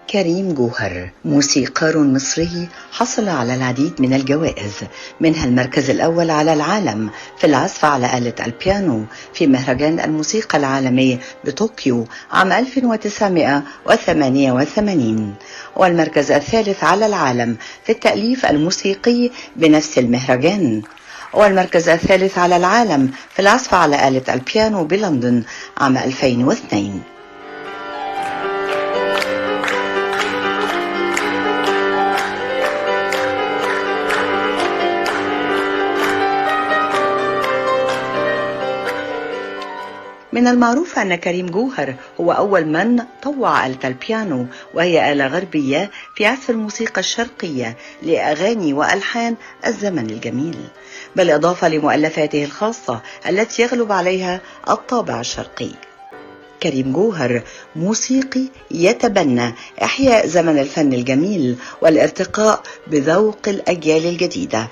كريم جوهر موسيقار مصري حصل على العديد من الجوائز، منها المركز الأول على العالم في العزف على آلة البيانو في مهرجان الموسيقى العالمي بطوكيو عام 1988، والمركز الثالث على العالم في التأليف الموسيقي بنفس المهرجان، والمركز الثالث على العالم في العزف على آلة البيانو بلندن عام 2002. من المعروف أن كريم جوهر هو أول من طوع آلة البيانو، وهي آلة غربية في عزف الموسيقى الشرقية لأغاني وألحان الزمن الجميل، بالإضافة لمؤلفاته الخاصة التي يغلب عليها الطابع الشرقي. كريم جوهر موسيقي يتبنى إحياء زمن الفن الجميل والارتقاء بذوق الأجيال الجديدة.